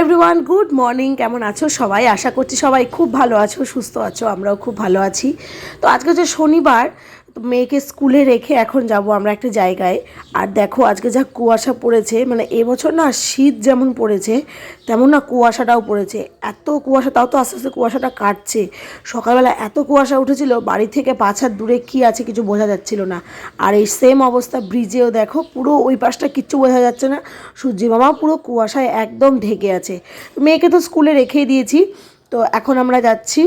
Everyone, good morning. কেমন আছো সবাই? আশা করছি সবাই খুব ভালো আছো, সুস্থ আছো। আমরাও খুব ভালো আছি। তো আজকে যে শনিবার, মেয়েকে স্কুলে রেখে এখন যাব আমরা একটা জায়গায়। আর দেখো আজকে যা কুয়াশা পড়েছে, মানে এবছর না শীত যেমন পড়েছে তেমন না কুয়াশাটাও পড়েছে। এত কুয়াশা, তাও তো আস্তে আস্তে কুয়াশাটা কাটছে। সকালবেলা এত কুয়াশা উঠেছিল, বাড়ি থেকে 5 হাত দূরে কী আছে কিছু বোঝা যাচ্ছিল না। আর এই সেম অবস্থা ব্রিজেও, দেখো পুরো ওই পাশটা কিচ্ছু বোঝা যাচ্ছে না। সূর্যি মামা পুরো কুয়াশায় একদম ঢেকে আছে। মেয়েকে তো স্কুলে রেখেই দিয়েছি। তো এখন আমরা যাচ্ছি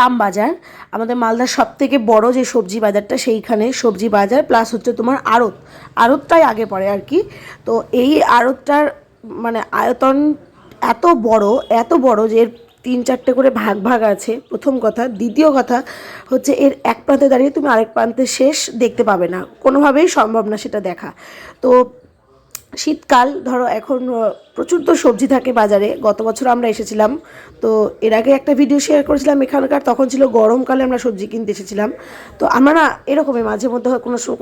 আমবাজার, আমাদের মালদার সবথেকে বড় যে সবজি বাজারটা, সেইখানে সবজি বাজার প্লাস হচ্ছে তোমার আড়তটাই আগে পড়ে আর কি। তো এই আড়তটার মানে আয়তন এত বড় যে এর 3-4টে করে ভাগ ভাগ আছে, প্রথম কথা। দ্বিতীয় কথা হচ্ছে এর এক প্রান্তে দাঁড়িয়ে তুমি আরেক প্রান্তে শেষ দেখতে পাবে না, কোনোভাবেই সম্ভব না সেটা দেখা। তো শীতকাল, ধরো এখন প্রচুর তো সবজি থাকে বাজারে। গত বছর আমরা এসেছিলাম, তো এর আগে একটা ভিডিও শেয়ার করেছিলাম এখানকার, তখন ছিল গরমকালে আমরা সবজি কিনতে এসেছিলাম। তো আমরা না এরকমই মাঝে মধ্যে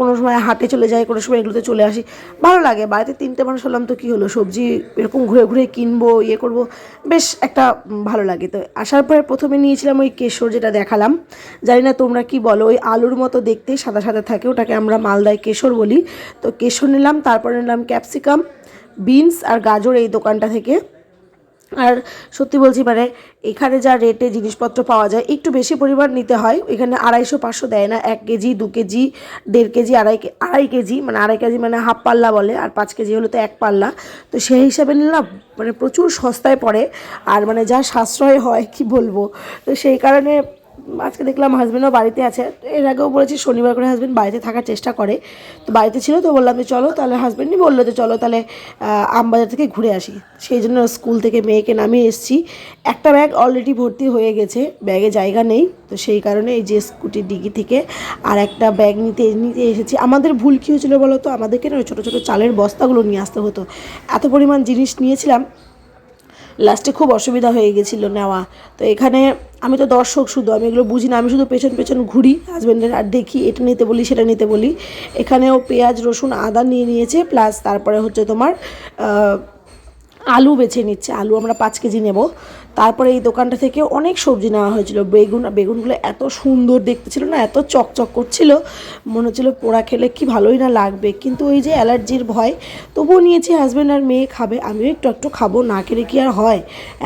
কোনো সময় হাটে চলে যাই, কোনো সময় এগুলোতে চলে আসি। ভালো লাগে, বাড়িতে 3টে মানুষ হলাম তো কী হলো, সবজি এরকম ঘুরে ঘুরে কিনবো, ইয়ে করবো, বেশ একটা ভালো লাগে। তো আসার পরে প্রথমে নিয়েছিলাম ওই কেশর, যেটা দেখালাম। জানি না তোমরা কি বলো, ওই আলুর মতো দেখতে সাদা সাদা থাকে, ওটাকে আমরা মালদায় কেশর বলি। তো কেশর নিলাম, তারপরে নিলাম ক্যাপসিকাম, বিনস আর গাজর এই দোকানটা থেকে। আর সত্যি বলছি, মানে এখানে যা রেটে জিনিসপত্র পাওয়া যায়, একটু বেশি পরিমাণ নিতে হয়। এখানে 250-500 দেয় না, 1 কেজি 2 কেজি 1.5 কেজি আড়াই কেজি, মানে আড়াই কেজি মানে হাফ পাল্লা বলে, আর 5 কেজি হলো তো 1 পাল্লা। তো সেই হিসাবে নিলাম, মানে প্রচুর সস্তায় পড়ে। আর মানে যা সাশ্রয় হয় কি বলবো। তো সেই কারণে আজকে দেখলাম হাজব্যান্ডও বাড়িতে আছে। এর আগেও বলেছি শনিবার করে হাজব্যান্ড বাড়িতে থাকার চেষ্টা করে, তো বাড়িতে ছিল। তো বললাম যে চলো তাহলে, হাজব্যান্ডই বললো যে চলো তাহলে আমবাজার থেকে ঘুরে আসি। সেই জন্য স্কুল থেকে মেয়েকে নামিয়ে এসেছি। একটা ব্যাগ অলরেডি ভর্তি হয়ে গেছে, ব্যাগে জায়গা নেই। তো সেই কারণে এই যে স্কুটির ডিগি থেকে আর একটা ব্যাগ নিতে এসেছি। আমাদের ভুল কী হয়েছিল বলো তো, আমাদেরকে না ওই ছোটো ছোটো চালের বস্তাগুলো নিয়ে আসতে হতো। এত পরিমাণ জিনিস নিয়েছিলাম, লাস্টে খুব অসুবিধা হয়ে গেছিলো নেওয়া। তো এখানে আমি তো দর্শক, শুধু আমি এগুলো বুঝি না, আমি শুধু পেছন পেছন ঘুরি হাজব্যান্ডের, আর দেখি এটা নিতে বলি সেটা নিতে বলি। এখানেও পেঁয়াজ রসুন আদা নিয়ে নিয়েছে, প্লাস তারপরে হচ্ছে তোমার আলু বেছে নিচ্ছে। আলু আমরা 5 কেজি নেব। তারপরে এই দোকানটা থেকে অনেক সবজি নেওয়া হয়েছিল। বেগুনগুলো এত সুন্দর দেখতে ছিল না, এত চকচক করছিল, মনে হচ্ছিলো পোড়া খেলে কি ভালোই না লাগবে। কিন্তু ওই যে অ্যালার্জির ভয়, তবুও নিয়েছি। হাজব্যান্ড আর মেয়ে খাবে, আমিও একটু একটু খাবো, না খেলে কি আর হয়,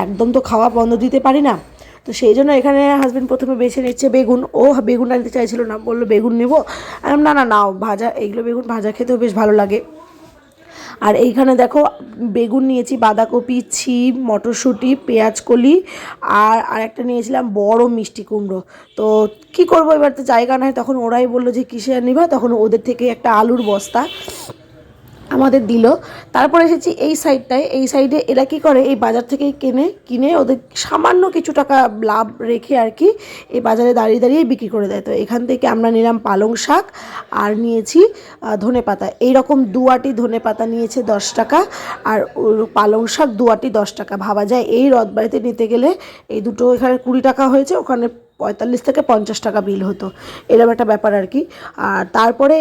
একদম তো খাওয়া বন্ধ দিতে পারি না। তো সেই জন্য এখানে হাজব্যান্ড প্রথমে বেছে নিচ্ছে বেগুন। ও বেগুন আনতে চাইছিল না, বললো বেগুন নেবো। না না নাও, ভাজা, এইগুলো বেগুন ভাজা খেতেও বেশ ভালো লাগে। আর এইখানে দেখো বেগুন নিয়েছি, বাঁধাকপি, ছিম, মটরশুঁটি, পেঁয়াজকলি, আর আরেকটা নিয়েছিলাম বড় মিষ্টি কুমড়ো। তো কি করব, এবার তো জায়গা নাই। তখন ওরাই বললো যে কিসে নিবা, তখন ওদের থেকে একটা আলুর বস্তা আমাদের দিল। তারপরে এসেছি এই সাইডটায়। এই সাইডে এরা কী করে, এই বাজার থেকে কিনে ওদের সামান্য কিছু টাকা লাভ রেখে আর কি এই বাজারে দাঁড়িয়ে দাঁড়িয়ে বিক্রি করে দেয়। তো এখান থেকে আমরা নিলাম পালং শাক, আর নিয়েছি ধনে পাতা। এইরকম 2 আঁটি ধনে পাতা নিয়েছে 10 টাকা, আর পালং শাক 2 আঁটি 10 টাকা। ভাবা যায় এই রথবাড়িতে নিতে গেলে এই দুটো এখানে 20 টাকা হয়েছে, ওখানে 45 থেকে 50 টাকা বিল হতো, এরকম একটা ব্যাপার আর কি। আর তারপরে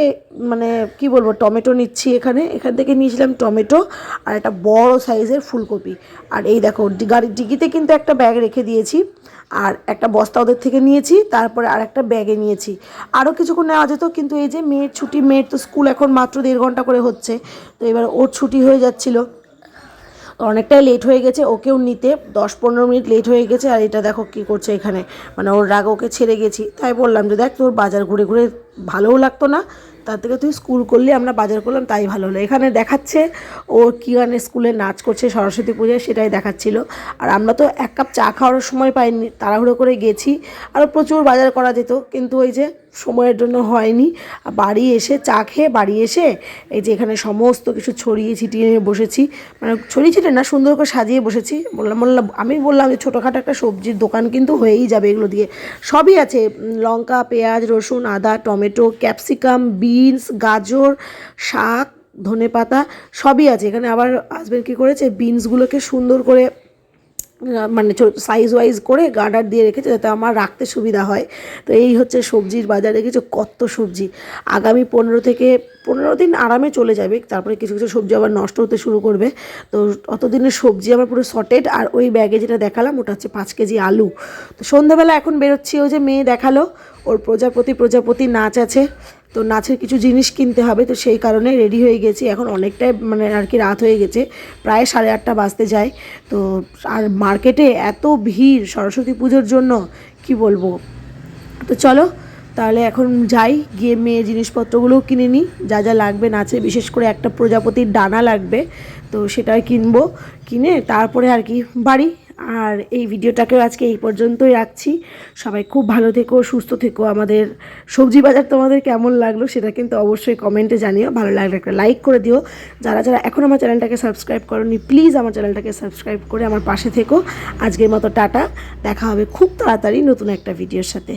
মানে কি বলবো, টমেটো নিচ্ছি। এখান থেকে নিয়েছিলাম টমেটো আর একটা বড় সাইজের ফুলকপি। আর এই দেখো গাড়ির ডিগিতে কিন্তু একটা ব্যাগ রেখে দিয়েছি, আর একটা বস্তা ওদের থেকে নিয়েছি, তারপরে আর একটা ব্যাগে নিয়েছি। আরও কিছুক্ষণ নেওয়া যেত, কিন্তু এই যে মেয়ের ছুটি, মেয়ের তো স্কুল এখন মাত্র 1.5 ঘন্টা করে হচ্ছে, তো এবার ওর ছুটি হয়ে যাচ্ছিলো, অনেকটাই লেট হয়ে গেছে। ওকেও নিতে 10-15 মিনিট লেট হয়ে গেছে। আর এটা দেখো কী করছে এখানে, মানে ওর রাগ, ওকে ছেড়ে গেছি। তাই বললাম যে দেখ, তোর বাজার ঘুরে ঘুরে ভালোও লাগতো না, তার থেকে তুই স্কুল করলি, আমরা বাজার করলাম, তাই ভালো হলো। এখানে দেখাচ্ছে ও কী গানে স্কুলে নাচ করছে সরস্বতী পূজায়, সেটাই দেখাচ্ছিল। আর আমরা তো 1 কাপ চা খাওয়ার সময় পাইনি, তাড়াহুড়ো করে গেছি। আরও প্রচুর বাজার করা যেত, কিন্তু ওই যে সময়ের জন্য হয়নি। বাড়ি এসে চা খেয়ে বাড়ি এসে এই যে এখানে সমস্ত কিছু ছড়িয়ে ছিটিয়ে নিয়ে বসেছি, মানে ছড়িয়ে ছিটিয়ে না, সুন্দর করে সাজিয়ে বসেছি। আমি বললাম যে ছোটোখাটো একটা সবজির দোকান কিন্তু হয়েই যাবে, এগুলো দিয়ে সবই আছে, লঙ্কা, পেঁয়াজ, রসুন, আদা, টমেটো, ক্যাপসিকাম, বিনস, গাজর, শাক, ধনেপাতা সবই আছে এখানে। আবার হাজবেন্ড কী করেছে, বিনসগুলোকে সুন্দর করে মানে সাইজ ওয়াইজ করে গার্ডার দিয়ে রেখেছে যাতে আমার রাখতে সুবিধা হয়। তো এই হচ্ছে সবজির বাজার, রেখেছে কত সবজি। আগামী 15 দিন আরামে চলে যাবে, তারপরে কিছু কিছু সবজি আবার নষ্ট হতে শুরু করবে। তো অতদিনের সবজি আমার পুরো সর্টেড। আর ওই ব্যাগে যেটা দেখালাম ওটা হচ্ছে 5 কেজি আলু। তো সন্ধ্যাবেলা এখন বেরোচ্ছি, ওই যে মেয়ে দেখালো ওর প্রজাপতি নাচ আছে, তো নাচের কিছু জিনিস কিনতে হবে, তো সেই কারণে রেডি হয়ে গেছি। এখন অনেকটাই মানে আর কি রাত হয়ে গেছে, প্রায় 8:30 বাজতে যায়। তো আর মার্কেটে এত ভিড় সরস্বতী পুজোর জন্য কি বলবো। তো চলো তাহলে এখন যাই, গিয়ে মেয়ে জিনিসপত্রগুলোও কিনে নিই, যা যা লাগবে নাচে, বিশেষ করে একটা প্রজাপতির ডানা লাগবে, তো সেটাই কিনবো। কিনে তারপরে আর কি বাড়ি। আর এই ভিডিওটাকেও আজকে এই পর্যন্তই রাখছি। সবাই খুব ভালো থেকো, সুস্থ থেকো। আমাদের সবজি বাজার তোমাদের কেমন লাগলো সেটা কিন্তু অবশ্যই কমেন্টে জানিও। ভালো লাগলে একটা লাইক করে দিও। যারা যারা এখন আমার চ্যানেলটাকে সাবস্ক্রাইব করোনি, প্লিজ আমার চ্যানেলটাকে সাবস্ক্রাইব করে আমার পাশে থেকো। আজকের মতো টাটা, দেখা হবে খুব তাড়াতাড়ি নতুন একটা ভিডিওর সাথে।